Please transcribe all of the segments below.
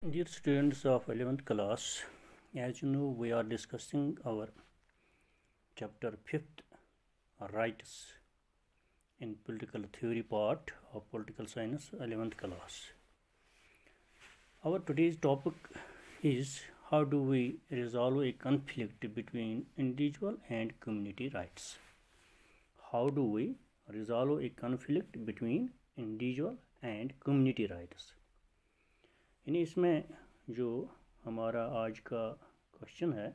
Dear students of 11th class, as you know, we are discussing our chapter 5th, rights, in political theory part of political science 11th class. Our today's topic is how do we resolve a conflict between individual and community rights. How do we resolve a conflict between individual and community rights? यानी इसमें जो हमारा आज का question है,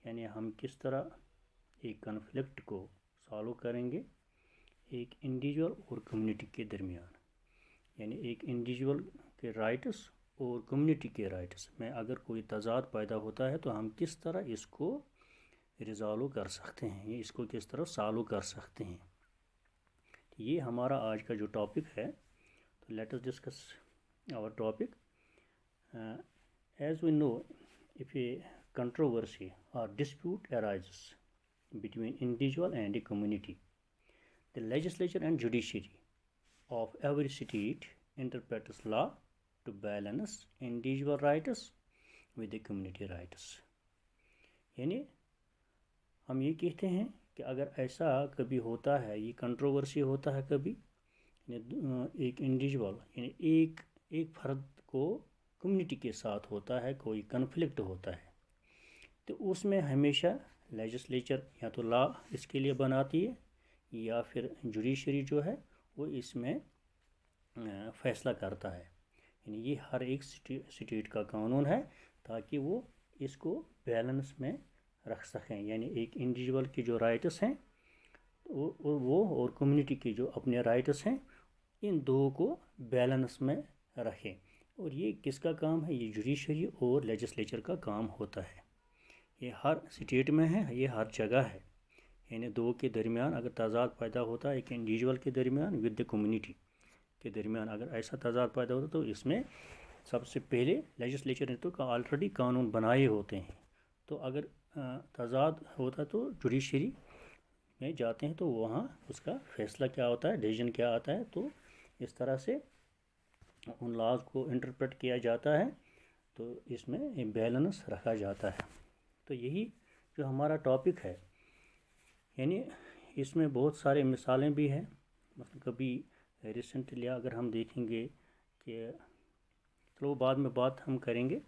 यानी हम किस तरह एक कन्फ्लिक्ट को सॉल्व करेंगे एक इंडिविजुअल और कम्युनिटी के दरमियान, यानी एक इंडिविजुअल के राइट्स और कम्युनिटी के राइट्स में अगर कोई तजाद पैदा होता है तो हम किस तरह इसको रिजॉल्व कर सकते हैं, इसको किस तरह सॉल्व कर सकते हैं। ये हमारा आज का जो टॉपिक है, तो let us discuss our topic. As we know, if a controversy or dispute arises between individual and a community, the legislature and judiciary of every state interprets law to balance individual rights with the community rights. यानी हम ये कहते हैं कि अगर ऐसा कभी होता है, ये कंट्रोवर्सी होता है कभी, एक इंडिविजुअल यानी एक फर्द को कम्युनिटी के साथ होता है, कोई कन्फ्लिक्ट होता है, तो उसमें हमेशा लेजिस्लेचर या तो लॉ इसके लिए बनाती है या फिर जुडिशरी जो है वो इसमें फ़ैसला करता है। यानी ये हर एक स्टेट का कानून है ताकि वो इसको बैलेंस में रख सकें, यानी एक इंडिविजुअल के जो राइट्स हैं वो और कम्युनिटी के जो अपने राइट्स हैं, इन दो को बैलेंस में रखें। और ये किसका काम है? ये जुडिशरी और लेजिस्लेचर का काम होता है। ये हर स्टेट में है, ये हर जगह है। यानी दो के दरमियान अगर तजाद पैदा होता है, एक इंडिविजुअल के दरमियान विद द कम्युनिटी के दरमियान अगर ऐसा तजाद पैदा होता तो इसमें सबसे पहले लेजिस्लेचर ने तो ऑलरेडी कानून बनाए होते हैं। तो अगर तजाद होता तो जुडिशरी में जाते हैं, तो वहाँ उसका फैसला क्या होता है, डिसीजन क्या आता है, तो इस तरह से उन लॉज को इंटरप्रेट किया जाता है, तो इसमें बैलेंस रखा जाता है। तो यही जो हमारा टॉपिक है, यानी इसमें बहुत सारे मिसालें भी हैं। मतलब कभी रिसेंटली अगर हम देखेंगे कि चलो बाद में बात हम करेंगे,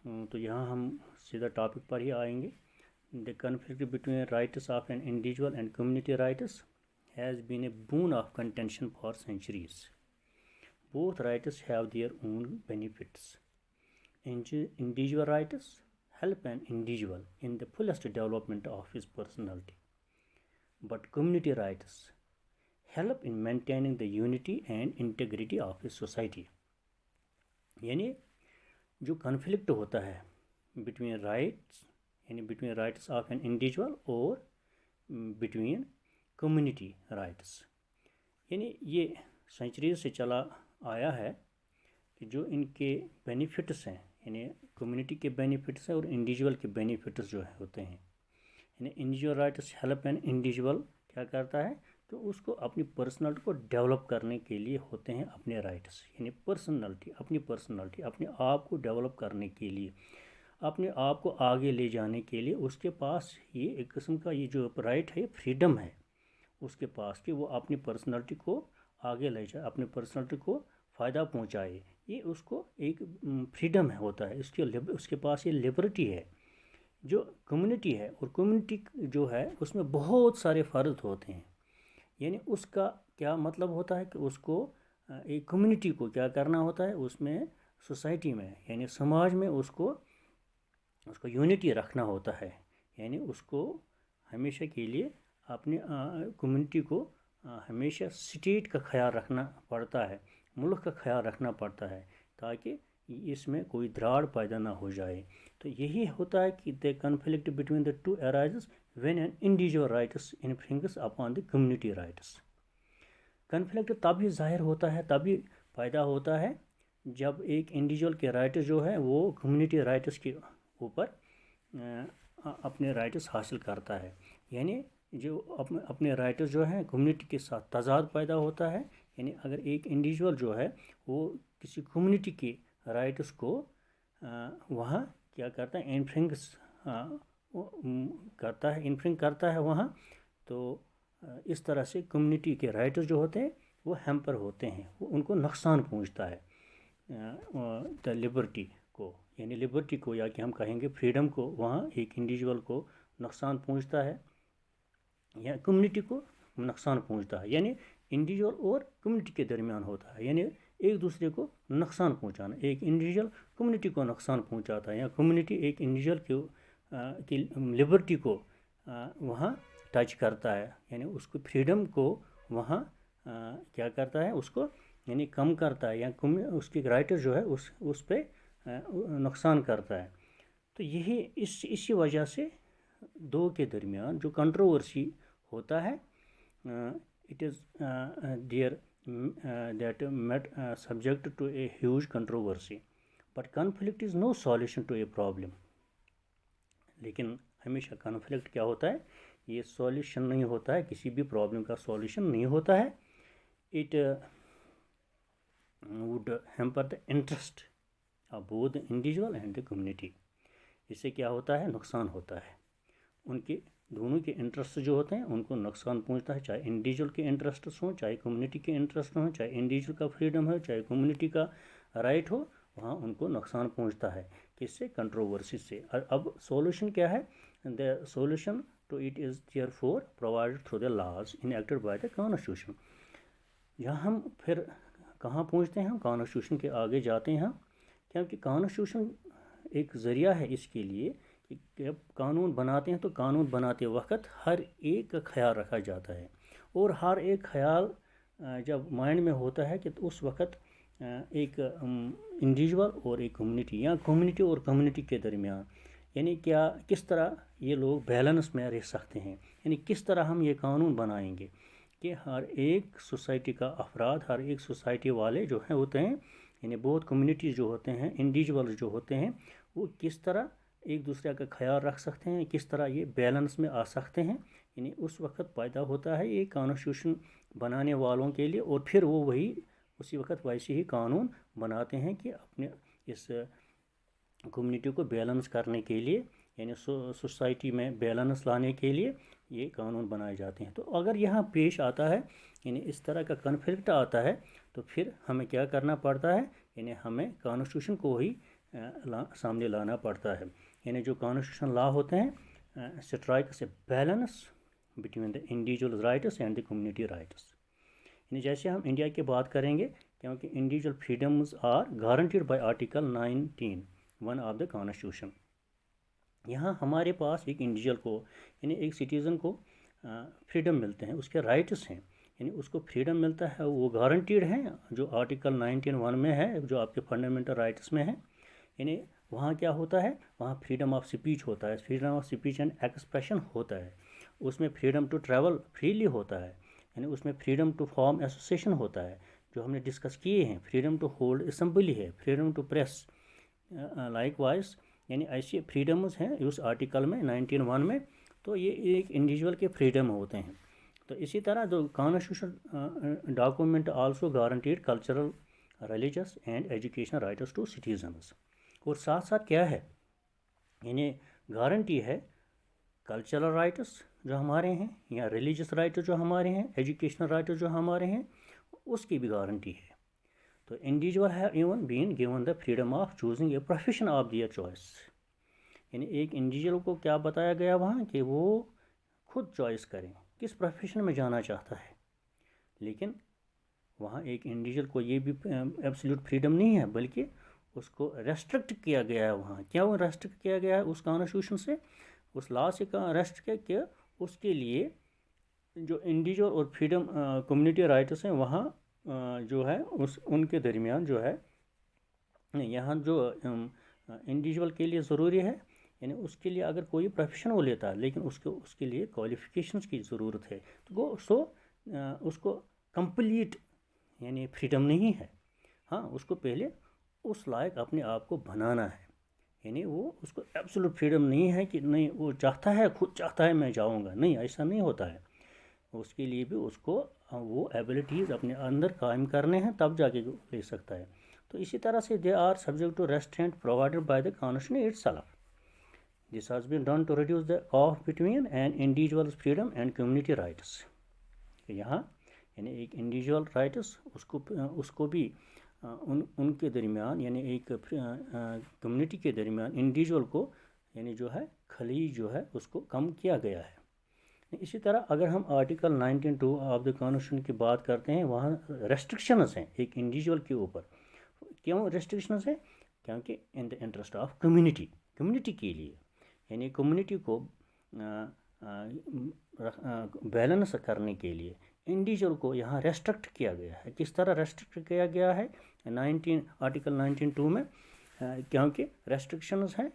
तो यहाँ हम सीधा टॉपिक पर ही आएंगे. The conflict between rights of an individual and community rights has been a boon of contention for centuries. Both rights have their own benefits. Individual rights help an individual in the fullest development of his personality, but community rights help in maintaining the unity and integrity of his society. यानी जो conflict होता है between rights, यानी between rights of an individual और between community rights, यानी ये centuries से चला आया है कि जो इनके बेनिफिट्स हैं, यानी कम्युनिटी के बेनिफिट्स हैं और इंडिविजुअल के बेनिफिट्स जो होते हैं। यानी individual rights help an individual क्या करता है, तो उसको अपनी पर्सनालिटी को डेवलप करने के लिए होते हैं अपने राइट्स, यानी पर्सनालिटी, अपने आप को डेवलप करने के लिए, अपने आप को आगे ले जाने के लिए उसके पास ये एक किस्म का ये जो राइट है, फ्रीडम है उसके पास कि वो अपनी पर्सनालिटी को आगे ले जाए, अपनी पर्सनालिटी को फ़ायदा पहुंचाए। ये उसको एक फ्रीडम है होता है, उसके पास ये लिबर्टी है। जो कम्युनिटी है, और कम्युनिटी जो है उसमें बहुत सारे फ़र्द होते हैं, यानी उसका क्या मतलब होता है कि उसको एक कम्युनिटी को क्या करना होता है, उसमें सोसाइटी में यानी समाज में उसको यूनिटी रखना होता है। यानी उसको हमेशा के लिए अपनी कम्युनिटी को हमेशा स्टेट का ख्याल रखना पड़ता है, मुल्क का ख्याल रखना पड़ता है ताकि इसमें कोई दरार पैदा ना हो जाए। तो यही होता है कि the conflict between the two arises when an individual rights infringes upon the community rights. Conflict तभी ज़ाहिर होता है, तभी पैदा होता है जब एक इंडिविजुअल के राइट्स जो है वो कम्युनिटी राइट्स के ऊपर अपने राइट्स हासिल करता है। यानी जो अपने राइट्स जो हैं कम्युनिटी के साथ तजाद पैदा होता है, यानी अगर एक इंडिविजुअल जो है वो किसी कम्युनिटी के राइट्स को वहाँ क्या करता है, इन्फ्रिंग्स करता है, इन्फ्रिंग करता है वहाँ। तो इस तरह से कम्युनिटी के राइट्स जो होते हैं वो हैम्पर होते हैं, वो उनको नुकसान पहुँचता है द लिबर्टी को, यानी लिबर्टी को, या कि हम कहेंगे फ्रीडम को, वहाँ एक इंडिविजुअल को नुकसान पहुँचता है या कम्युनिटी को नुकसान पहुँचता है। यानी इंडिविजुअल और कम्युनिटी के दरमियान होता है, यानी एक दूसरे को नुकसान पहुँचाना। एक इंडिविजुअल कम्युनिटी को नुकसान पहुँचाता है या कम्युनिटी एक इंडिविजुअल की लिबर्टी को वहाँ टच करता है, यानी उसको फ्रीडम को वहाँ क्या करता है, उसको यानी कम करता है या उसकी राइट जो है उस पर नुकसान करता है। तो यही इसी वजह से दो के दरमियान जो कंट्रोवर्सी होता है, it is there that met subject to a huge controversy, but conflict is no solution to a problem. लेकिन हमेशा कॉन्फ्लिक्ट क्या होता है, ये सॉल्यूशन नहीं होता है, किसी भी प्रॉब्लम का सॉल्यूशन नहीं होता है। It would hamper the interest of both the individual and the community. इससे क्या होता है, नुकसान होता है, उनके दोनों के इंटरेस्ट जो होते हैं उनको नुकसान पहुंचता है, चाहे इंडिविजुअल के इंटरेस्ट हों, चाहे कम्युनिटी के इंटरेस्ट हों, चाहे इंडिविजुअल का फ्रीडम हो, चाहे कम्युनिटी का राइट हो, वहाँ उनको नुकसान पहुंचता है। किससे, कंट्रोवर्सी से। अब सॉल्यूशन क्या है, the solution to it is therefore provided through the laws enacted by the constitution. यहाँ हम फिर कहाँ पहुँचते हैं, हम कॉन्स्टिट्यूशन के आगे जाते हैं, क्योंकि कॉन्स्टिट्यूशन एक ज़रिया है इसके लिए कि जब कानून बनाते हैं तो कानून बनाते वक्त हर एक का ख्याल रखा जाता है, और हर एक ख्याल जब माइंड में होता है कि तो उस वक्त एक इंडिविजुअल और एक कम्युनिटी या कम्युनिटी और कम्युनिटी के दरमियान यानी क्या किस तरह ये लोग बैलेंस में रह सकते हैं, यानी किस तरह हम ये कानून बनाएंगे कि हर एक सोसाइटी का अफराद, हर एक सोसाइटी वाले जो हैं होते हैं, यानी बहुत कम्युनिटीज़ जो होते हैं, इंडिविजुअल जो होते हैं, वो किस तरह एक दूसरे का ख्याल रख सकते हैं, किस तरह ये बैलेंस में आ सकते हैं। यानी उस वक्त पैदा होता है ये कॉन्स्टिट्यूशन बनाने वालों के लिए, और फिर वो वही उसी वक्त वैसे ही कानून बनाते हैं कि अपने इस कम्युनिटी को बैलेंस करने के लिए, यानी सोसाइटी में बैलेंस लाने के लिए ये कानून बनाए जाते हैं। तो अगर यहाँ पेश आता है, यानी इस तरह का कन्फ्लिक्ट आता है, तो फिर हमें क्या करना पड़ता है, यानी हमें कॉन्स्टिट्यूशन को ही सामने लाना पड़ता है। यानी जो कॉन्स्टिट्यूशन लॉ होते हैं strikes a balance between the individual rights and the community rights. यानी जैसे हम इंडिया की बात करेंगे, क्योंकि individual freedoms are guaranteed by article 19(1) of the constitution. यहाँ हमारे पास एक इंडिविजुअल को, यानी एक सिटीज़न को फ्रीडम मिलते हैं, उसके राइट्स हैं, यानी उसको फ्रीडम मिलता है, वो गारंटीड हैं जो आर्टिकल 19(1) में है, जो आपके फंडामेंटल राइट्स में है। यानी वहाँ क्या होता है, वहाँ फ्रीडम ऑफ स्पीच होता है, freedom of speech and expression होता है, उसमें फ्रीडम टू ट्रैवल फ्रीली होता है, यानी उसमें फ्रीडम टू फॉर्म एसोसिएशन होता है, जो हमने डिस्कस किए हैं, फ्रीडम टू होल्ड असेंबली है, freedom to press likewise, यानी ऐसे फ्रीडम्स हैं उस आर्टिकल में 19(1) में। तो ये एक इंडिविजुअल के फ्रीडम होते हैं। तो इसी तरह जो constitution document also guaranteed cultural, religious and educational rights to citizens. और साथ साथ क्या है, यानी गारंटी है कल्चरल राइट्स जो हमारे हैं, या रिलीजियस राइट्स जो हमारे हैं, एजुकेशनल राइट्स जो हमारे हैं, उसकी भी गारंटी है। तो इंडिविजुअल है even been given the freedom of choosing a profession of their choice. यानी एक इंडिविजुअल को क्या बताया गया वहाँ कि वो खुद चॉइस करें किस प्रोफेशन में जाना चाहता है। लेकिन वहाँ एक इंडिविजुअल को ये भी एब्सोल्यूट फ्रीडम नहीं है, बल्कि उसको रेस्ट्रिक्ट किया गया है। वहाँ क्या वो रेस्ट्रिक्ट किया गया है उस कॉन्स्टिट्यूशन से, उस लॉ से रेस्ट किया उसके लिए जो इंडिविजुअल और फ्रीडम कम्युनिटी राइट्स हैं, वहाँ जो है उनके दरमियान जो है, यहाँ जो इंडिविजुअल के लिए ज़रूरी है, यानी उसके लिए अगर कोई प्रोफेशन वो लेता है, लेकिन उसके लिए क्वालिफ़िकेशंस की ज़रूरत है, तो वो उसको कंप्लीट यानी फ्रीडम नहीं है। हाँ, उसको पहले उस लायक अपने आप को बनाना है, यानी वो उसको एब्सोल्यूट फ्रीडम नहीं है कि नहीं वो चाहता है, खुद चाहता है मैं जाऊँगा, नहीं, ऐसा नहीं होता है। उसके लिए भी उसको वो एबिलिटीज़ अपने अंदर कायम करने हैं, तब जाके ले सकता है। تو اسی طرح سے they are subject to restraint provided by the constitution itself. This has been done to reduce the off between an individual freedom and community rights. یہاں یعنی ایک انڈیویژل رائٹس اس کو بھی ان کے درمیان یعنی ایک کمیونٹی کے درمیان انڈیویژل کو یعنی جو ہے خلیج جو ہے اس کو کم کیا گیا ہے. اسی طرح اگر ہم آرٹیکل 19(2) آف دا کانسٹیٹیوشن کی بات کرتے ہیں وہاں ریسٹرکشنز ہیں ایک انڈیویژل کے اوپر. کیوں ریسٹرکشنز ہیں؟ کیونکہ ان دا انٹرسٹ آف کمیونٹی کے لیے یعنی کمیونٹی کو بیلنس کرنے کے لیے انڈیویژل کو یہاں ریسٹرکٹ کیا گیا ہے. کس طرح ریسٹرکٹ کیا گیا ہے آرٹیکل 19(2) میں؟ کیونکہ ریسٹرکشنز ہیں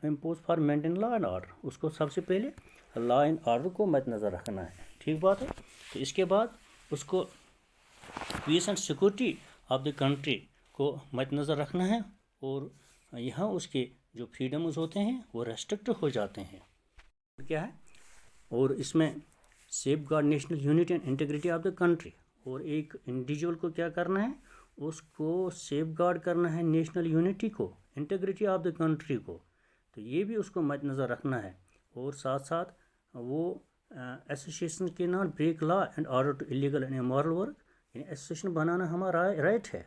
impose for maintain law and order. اس کو سب سے پہلے لا اینڈ آرڈر کو مد نظر رکھنا ہے. ٹھیک بات ہے. تو اس کے بعد اس کو پیس and security of the country کو مد نظر رکھنا ہے اور یہاں اس کے جو فریڈمز ہوتے ہیں وہ ریسٹرکٹ ہو جاتے ہیں. کیا ہے؟ اور اس میں safeguard national unity and integrity of the country. اور ایک انڈیویژل کو کیا کرنا ہے؟ اس کو سیف گارڈ کرنا ہے نیشنل یونٹی کو, انٹیگریٹی آف دا کنٹری کو. تو یہ بھی اس کو مد نظر رکھنا ہے. اور ساتھ ساتھ وہ ایسوسیشن کے not break law and order to illegal and immoral work. یعنی ایسوسیشن بنانا ہمارا رائٹ ہے,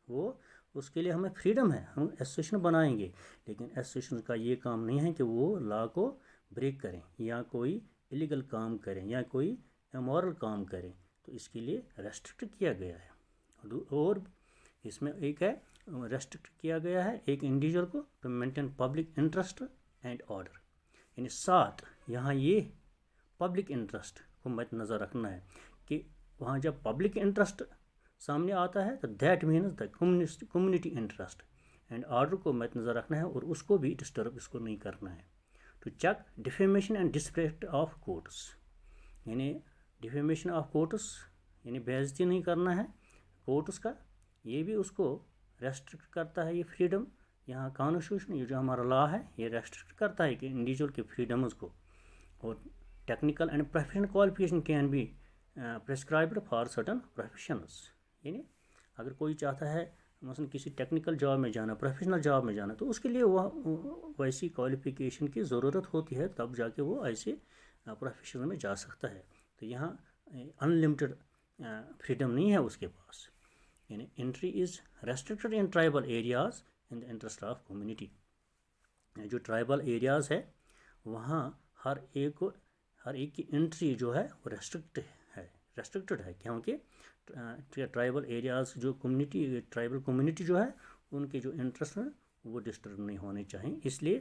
وہ اس کے لیے ہمیں فریڈم ہے, ہم ایسوسیشن بنائیں گے. لیکن ایسوسیشن کا یہ کام نہیں ہے کہ وہ لا کو بریک کریں یا کوئی الیگل کام کریں یا کوئی امورل کام کریں. تو اس کے لیے ریسٹرکٹ کیا گیا ہے. اور اس میں ایک ہے ریسٹرکٹ کیا گیا ہے ایک انڈیویژل کو to maintain public interest and order. یعنی ساتھ یہاں یہ پبلک انٹرسٹ کو مد نظر رکھنا ہے کہ وہاں جب پبلک انٹرسٹ سامنے آتا ہے تو that means the community interest and order کو مد نظر رکھنا ہے اور اس کو بھی ڈسٹرب اس کو نہیں کرنا ہے. To check defamation and disrespect of courts. یعنی ڈیفیمیشن آف کورٹس یعنی بے عزتی نہیں کرنا ہے کورٹس کا, یہ بھی اس کو ریسٹرکٹ کرتا ہے. یہ فریڈم یہاں کانسٹیٹیوشن یہ جو ہمارا لا ہے یہ ریسٹرکٹ کرتا ہے کہ انڈیویژل کے فریڈمز کو. اور technical and professional qualification can be prescribed for certain professions. یعنی اگر کوئی چاہتا ہے مثلا کسی ٹیکنیکل جاب میں جانا, پروفیشنل جاب میں جانا, تو اس کے لیے وہ ویسی کوالیفیکیشن کی ضرورت ہوتی ہے, تب جا کے وہ ایسے پروفیشن میں جا سکتا ہے. تو یہاں ان لمیٹڈ فریڈم نہیں ہے اس کے پاس. یعنی entry is restricted in tribal areas in the interest of community. جو ٹرائبل ایریاز ہے وہاں ہر ایک کی انٹری جو ہے وہ ریسٹرکٹڈ ہے کیونکہ ٹرائبل ایریاز جو ٹرائبل کمیونٹی جو ہے ان کے جو انٹرسٹ ہیں وہ ڈسٹرب نہیں ہونے چاہئیں, اس لیے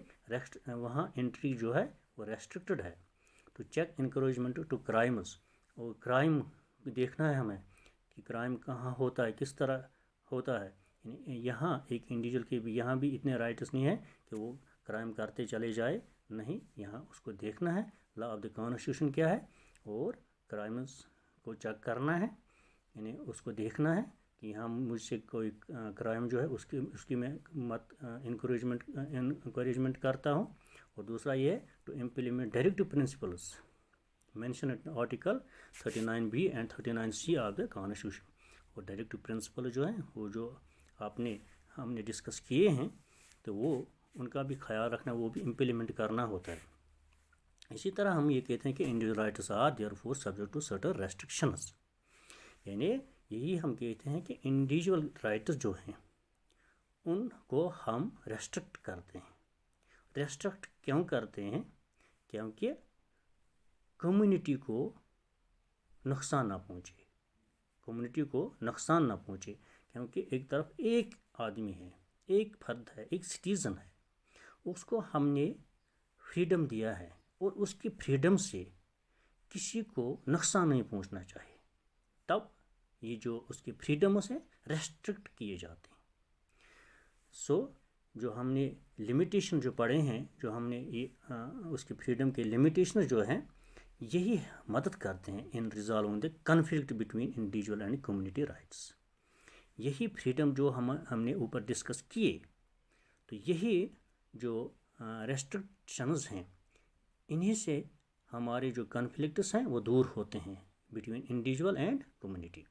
وہاں انٹری جو ہے وہ ریسٹرکٹڈ ہے. To check encouragement to crimes. اور کرائم دیکھنا ہے ہمیں کہ کرائم کہاں ہوتا ہے, کس طرح ہوتا ہے. یہاں ایک انڈیویژل کے بھی یہاں بھی اتنے رائٹس نہیں ہیں کہ وہ کرائم کرتے چلے جائے, نہیں, یہاں اس کو دیکھنا ہے لا آف دا کانسٹیٹیوشن کیا ہے اور کرائمز کو چیک کرنا ہے. یعنی اس کو دیکھنا ہے کہ یہاں مجھ سے کوئی کرائم جو ہے اس کی میں مت انکریجمنٹ کرتا ہوں. اور دوسرا یہ ہے to implement directive principles mention article 39(b) and 39(c) of the constitution. اور ڈائریکٹو پرنسپل جو ہیں وہ جو ہم نے ڈسکس کیے ہیں تو وہ ان کا بھی خیال رکھنا, وہ بھی امپلیمنٹ کرنا ہوتا ہے. اسی طرح ہم یہ کہتے ہیں کہ individual rights are there for subject to certain restrictions. یعنی یہی ہم کہتے ہیں کہ انڈیویژل رائٹس جو ہیں ان کو ہم ریسٹرکٹ کرتے ہیں. ریسٹرکٹ کیوں کرتے ہیں؟ کیونکہ کمیونٹی کو نقصان نہ پہنچے. کیونکہ ایک طرف ایک آدمی ہے, ایک فرد ہے, ایک سٹیزن ہے, اس کو ہم نے فریڈم دیا ہے اور اس کی فریڈم سے کسی کو نقصان نہیں پہنچنا چاہیے, تب یہ جو اس کی فریڈمز ہیں ریسٹرکٹ کیے جاتے ہیں. جو ہم نے لمیٹیشن جو پڑھے ہیں, جو ہم نے یہ اس کی فریڈم کے لمیٹیشن جو ہیں یہی مدد کرتے ہیں in resolving the conflict between individual and community rights. یہی فریڈم جو ہم نے اوپر ڈسکس کیے, تو یہی جو ریسٹرکشنز ہیں انہی سے ہمارے جو کنفلکٹس ہیں وہ دور ہوتے ہیں between individual and community.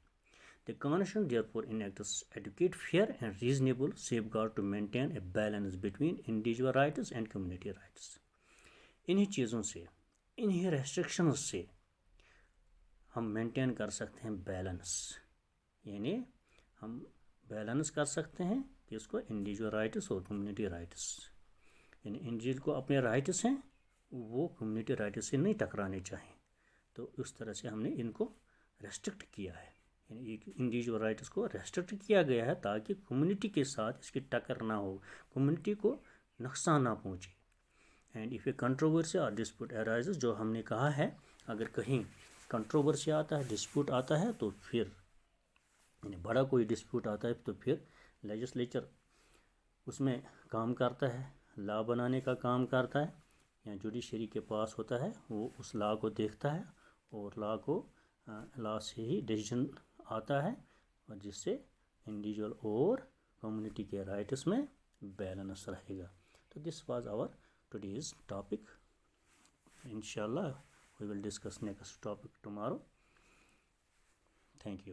The Constitution therefore enacts adequate, fair, and reasonable safeguard to maintain a balance between individual rights and community rights. इन्हीं चीज़ों से, इन्हीं रेस्ट्रिक्शंस से हम मेंटेन कर सकते हैं बैलेंस, यानी हम बैलेंस कर सकते हैं कि इसको इंडिविजुअल राइट्स और कम्युनिटी राइट्स, यानी इंडिविजुअल को अपने राइट्स हैं वो कम्युनिटी राइट्स से नहीं टकराने चाहिए, तो उस तरह से हमने इनको रेस्ट्रिक्ट किया है, यानी एक इंडिविजुअल राइट्स को रेस्ट्रिक्ट किया गया है ताकि कम्युनिटी के साथ इसकी टक्कर ना हो, कम्युनिटी को नुकसान ना पहुँचे. एंड इफ़ ए कंट्रोवर्सी और डिस्प्यूट अराइजेस, जो हमने कहा है अगर कहीं कंट्रोवर्सी आता है, डिस्प्यूट आता है, तो फिर यानी बड़ा कोई डिस्प्यूट आता है तो फिर लेजिस्लेचर उसमें काम करता है, लॉ बनाने का काम करता है, या जुडिशरी के पास होता है, वो उस लॉ को देखता है और लॉ से ही डिसीजन आता है और जिससे इंडिविजुअल और कम्युनिटी के राइट्स में बैलेंस रहेगा. तो this was our today's topic. Inshallah we will discuss next topic tomorrow. Thank you.